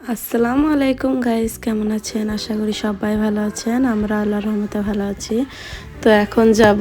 আসসালামু আলাইকুম গাইস, কেমন আছেন? আশা করি সবাই ভালো আছেন। আমরা আল্লাহর রহমতে ভালো আছি। তো এখন যাব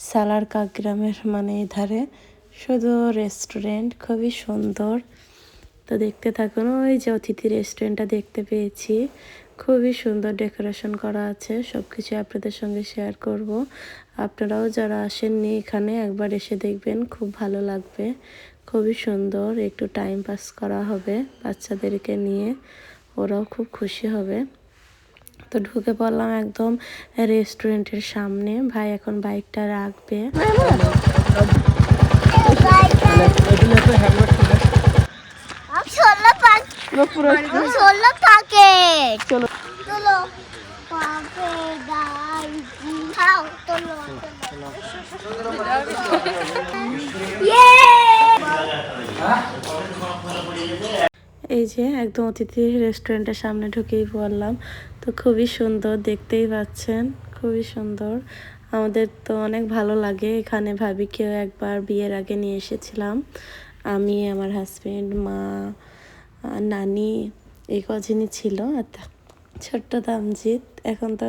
সালার কাকগ্রামের ধারে শুধু রেস্টুরেন্ট, খুবই সুন্দর। তো দেখতে থাকুন। ওই যে অতিথি রেস্টুরেন্টটা দেখতে পেয়েছি, খুবই সুন্দর ডেকোরেশন করা আছে। সব কিছু আপনাদের সঙ্গে শেয়ার করব। আপনারাও যারা আসেননি এখানে একবার এসে দেখবেন, খুব ভালো লাগবে। খুবই সুন্দর, একটু টাইম পাস করা হবে বাচ্চাদেরকে নিয়ে, ওরাও খুব খুশি হবে। তো ঢুকে পড়লাম একদম রেস্টুরেন্টের সামনে। ভাই এখন বাইকটা রাখবে। এই যে একদম অতিথি রেস্টুরেন্টের সামনে ঢুকেই পড়লাম। তো খুবই সুন্দর, দেখতেই পাচ্ছেন, খুবই সুন্দর। আমাদের তো অনেক ভালো লাগে এখানে। ভাবিকেও একবার বিয়ের আগে নিয়ে এসেছিলাম। আমি, আমার হাজবেন্ড, মা, নানি, এই কজনই ছিল। আর ছোট্ট তামজিৎ। এখন তো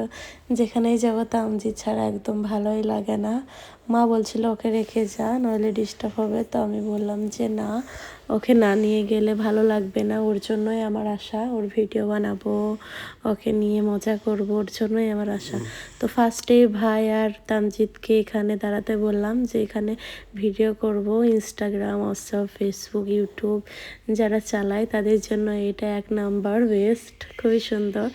যেখানেই যাবো তামজিৎ ছাড়া একদম ভালোই লাগে না। মা বলছিল ওকে রেখে যা, নইলে ডিস্টার্ব হবে। তো আমি বললাম যে না, ওকে না নিয়ে গেলে ভালো লাগবে না। ওর জন্যই আমার আশা, ওর ভিডিও বানাবো, ওকে নিয়ে মজা করব, ওর জন্যই আমার আশা। তো ফার্স্টেই ভাই আর তামজিৎকে এখানে দাঁড়াতে বললাম, যে এখানে ভিডিও করব। ইনস্টাগ্রাম, হোয়াটসঅ্যাপ, ফেসবুক, ইউটিউব যারা চালায় তাদের জন্য এটা এক নাম্বার বেস্ট। খুবই সুন্দর।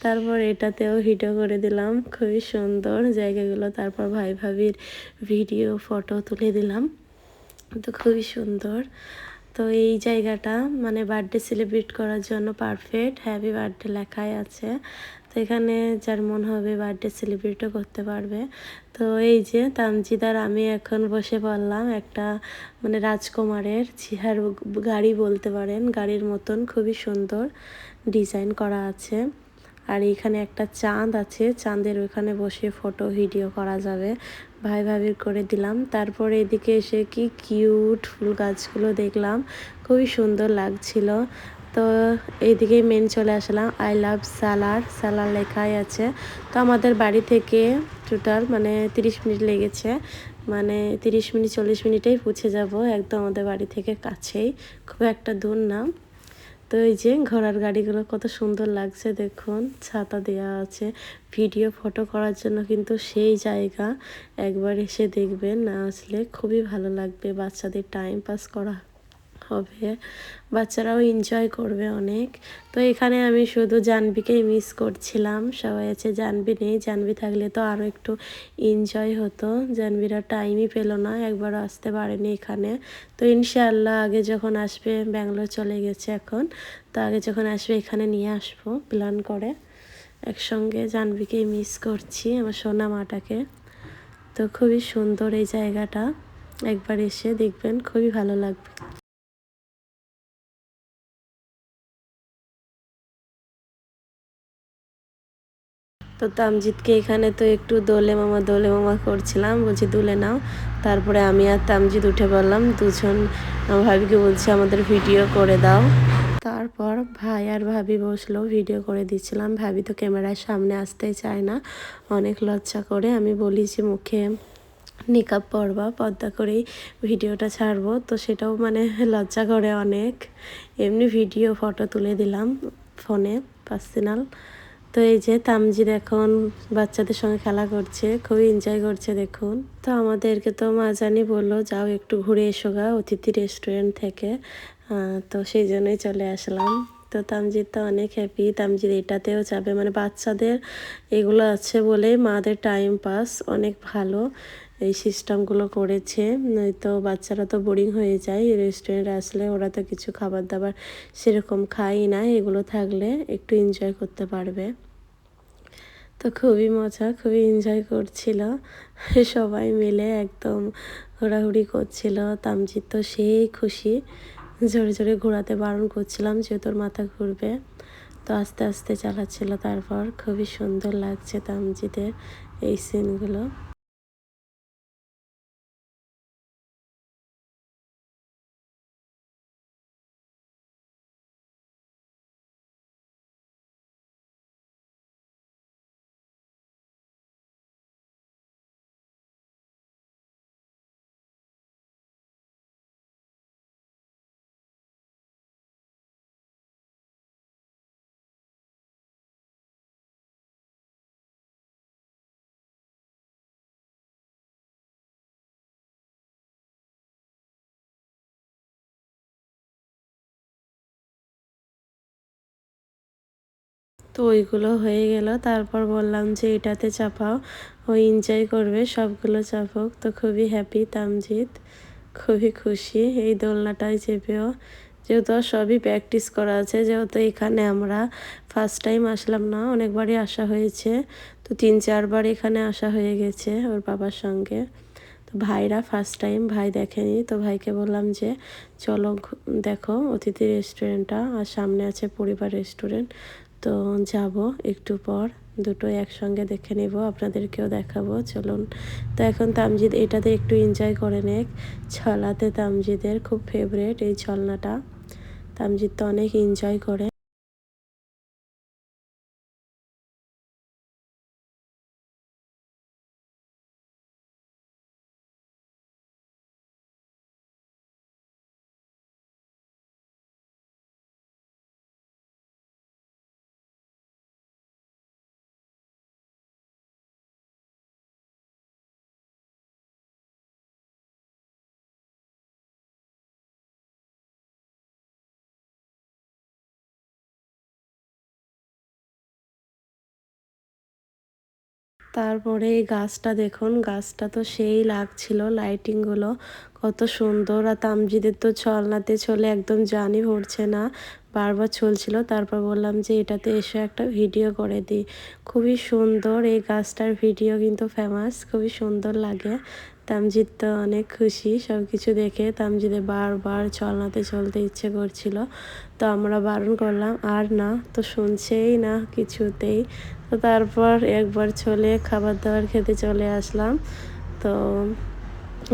তারপর এটাতেও ভিডিও করে দিলাম, খুবই সুন্দর জায়গাগুলো। তারপর ভাই ভাবির ভিডিও, ফটো তুলে দিলাম। তো খুবই সুন্দর। তো এই জায়গাটা বার্থডে সেলিব্রেট করার জন্য পারফেক্ট। হ্যাপি বার্থডে লেখাই আছে। তো এখানে যার মন হবে বার্থডে সেলিব্রেটও করতে পারবে। তো এই যে তামজিদার আমি এখন বসে পড়লাম একটা রাজকুমারের চেহার গাড়ি বলতে পারেন, গাড়ির মতন খুবই সুন্দর ডিজাইন করা আছে। আর এখানে একটা চাঁদ আছে, চাঁদের ওখানে বসে ফটো ভিডিও করা যাবে। ভাই ভাবির করে দিলাম। তারপর এদিকে এসে কি কিউট ফুল গাছগুলো দেখলাম, খুবই সুন্দর লাগছিল। তো এইদিকে মেন চলে আসলাম। আই লাভ সালার, সালার লেখাই আছে। তো আমাদের বাড়ি থেকে টোটাল 30 মিনিট লেগেছে। 30 মিনিট 40 মিনিটেই পৌঁছে যাব। একদম আমাদের বাড়ি থেকে কাছেই, খুব একটা দূর না। তো এই যে ঘোড়ার গাড়িগুলো কত সুন্দর লাগছে দেখুন, ছাতা দেওয়া আছে। ভিডিও ফটো করার জন্য কিন্তু সেই জায়গা, একবার এসে দেখবেন, না আসলে খুবই ভালো লাগবে। বাচ্চাদের টাইম পাস করা হবে, বাচ্চারাও এনজয় করবে অনেক। তো এখানে আমি শুধু জাহ্নবীকেই মিস করছিলাম, সবাই আছে, জাহ্নবী নেই। জাহ্নবী থাকলে তো আরও একটু এনজয় হতো। জাহ্নবীরা টাইমই পেলো না, একবারও আসতে পারেনি এখানে। তো ইনশাআল্লাহ আগে যখন আসবে, ব্যাঙ্গালোর চলে গেছে এখন, তো আগে যখন আসবে এখানে নিয়ে আসবো প্ল্যান করে একসঙ্গে। জাহ্নবীকেই মিস করছি, আমার সোনা মাটাকে। তো খুবই সুন্দর এই জায়গাটা, একবার এসে দেখবেন, খুবই ভালো লাগবে। তো তামজিৎকে এখানে তো একটু দোলে মামা করছিলাম, বলছি দুলে নাও। তারপরে আমি আর তামজিৎ উঠে পড়লাম দুজন। আমার ভাবিকে বলছি আমাদের ভিডিও করে দাও। তারপর ভাই আর ভাবি বসলো, ভিডিও করে দিচ্ছিলাম। ভাবি তো ক্যামেরার সামনে আসতেই চায় না, অনেক লজ্জা করে। আমি বলি যে মুখে নিকাব পরবা, পর্দা করেই ভিডিওটা ছাড়বো, তো সেটাও মানে লজ্জা করে অনেক। এমনি ভিডিও ফটো তুলে দিলাম ফোনে পার্সোনাল। তো এই যে তামজিদ এখন বাচ্চাদের সঙ্গে খেলা করছে, খুবই এনজয় করছে দেখুন। তো আমাদেরকে তো মাজানি বললো যাও একটু ঘুরে এসো গা অতিথি রেস্টুরেন্ট থেকে, তো সেই জন্যই চলে আসলাম। তো তামজিদ তো অনেক হ্যাপি, তামজিদ এটাতেও যাবে, মানে বাচ্চাদের এগুলো আছে বলে মাদের টাইম পাস অনেক ভালো এই সিস্টেমগুলো করেছে। নয়তো বাচ্চারা তো বোরিং হয়ে যায় রেস্টুরেন্টে আসলে, ওরা তো কিছু খাবার দাবার সেরকম খাই না, এগুলো থাকলে একটু এনজয় করতে পারবে। তো খুবই মজা, খুবই এনজয় করছিল সবাই মিলে, একদম ঘোরাঘুরি করছিল। তামজিৎ তো সেই খুশি, জোরে জোরে ঘোরাতে বারণ করছিলাম যে তোর মাথা ঘুরবে, তো আস্তে আস্তে চালাচ্ছিল। তারপর খুবই সুন্দর লাগছে তামজিদের এই সিনগুলো। তো ওইগুলো হয়ে গেল, তারপর বললাম যে এটাতে চাপাও, ও এনজয় করবে, সবগুলো চাপক। তো খুবই হ্যাপি তামজিৎ, খুবই খুশি এই দোলনাটায় চেপেও। যেহেতু আর সবই প্র্যাকটিস করা আছে, যেহেতু এখানে আমরা ফার্স্ট টাইম আসলাম না, অনেকবারই আসা হয়েছে। তো 3-4 বার এখানে আসা হয়ে গেছে ওর বাবার সঙ্গে। তো ভাইরা ফার্স্ট টাইম, ভাই দেখেনি। তো ভাইকে বললাম যে চলো দেখো অতিথি রেস্টুরেন্টটা, আর সামনে আছে পরিবার রেস্টুরেন্ট। তো যাব একটু পর, দুটোই একসঙ্গে দেখে নেব, আপনাদেরকেও দেখাবো, চলুন। তো এখন তামজিদ এটাতে একটু এনজয় করে নেক। ছলাতে তামজিদের খুব ফেভারেট এই ছলনাটা, তামজিদ তো অনেক এনজয় করে। তারপরে এই গাছটা দেখুন, গাছটা তো সেই লাগছিল, লাইটিংগুলো কত সুন্দর। আর তামজিদের তো ছলনাতে চলে একদম জানি ভরছে না, বারবার চলছিল। তারপর বললাম যে এটাতে এসে একটা ভিডিও করে দিই, খুবই সুন্দর এই গাছটার ভিডিও কিন্তু ফেমাস, খুবই সুন্দর লাগে। তামজিদ তো অনেক খুশি সব কিছু দেখে, তামজিদের বারবার ছলনাতে চলতে ইচ্ছে করছিল। তো আমরা বারণ করলাম, আর না, তো শুনছেই না কিছুতেই। তো তারপর একবার চলে খাবার দাবার খেতে চলে আসলাম। তো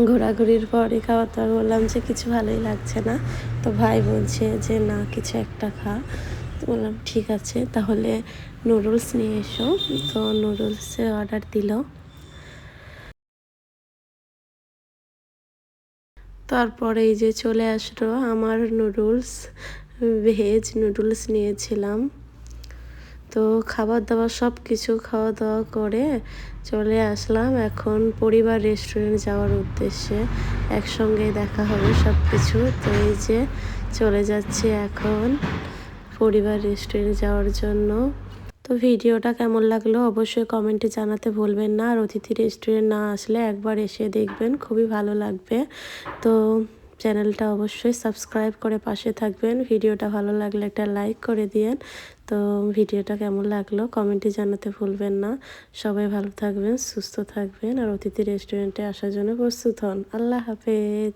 ঘোরাঘুরির পরে খাবার দাবার বললাম যে কিছু ভালোই লাগছে না। তো ভাই বলছে যে না কিছু একটা খা। তো বললাম ঠিক আছে তাহলে নুডলস নিয়ে এসো। তো নুডলসে অর্ডার দিল। তারপরে এই যে চলে আসলো আমার নুডলস, ভেজ নুডলস নিয়েছিলাম। তো খাবার দাবার সব কিছু খাওয়া দাওয়া করে চলে আসলাম এখন পরিবার রেস্টুরেন্ট যাওয়ার উদ্দেশ্যে। একসঙ্গে দেখা হবে সব কিছু। তো এই যে চলে যাচ্ছি এখন পরিবার রেস্টুরেন্ট যাওয়ার জন্য। তো ভিডিওটা কেমন লাগলো অবশ্যই কমেন্টে জানাতে ভুলবেন না। আর অতিথি রেস্টুরেন্ট না আসলে একবার এসে দেখবেন, খুবই ভালো লাগবে। তো চ্যানেলটা অবশ্যই সাবস্ক্রাইব করে পাশে থাকবেন। ভিডিওটা ভালো লাগলে একটা লাইক করে দিয়েন। তো ভিডিওটা কেমন লাগলো কমেন্টে জানাতে ভুলবেন না। সবাই ভালো থাকবেন, সুস্থ থাকবেন আর অতিথি রেস্টুরেন্টে আসার জন্য প্রস্তুত হন। আল্লাহ হাফেজ।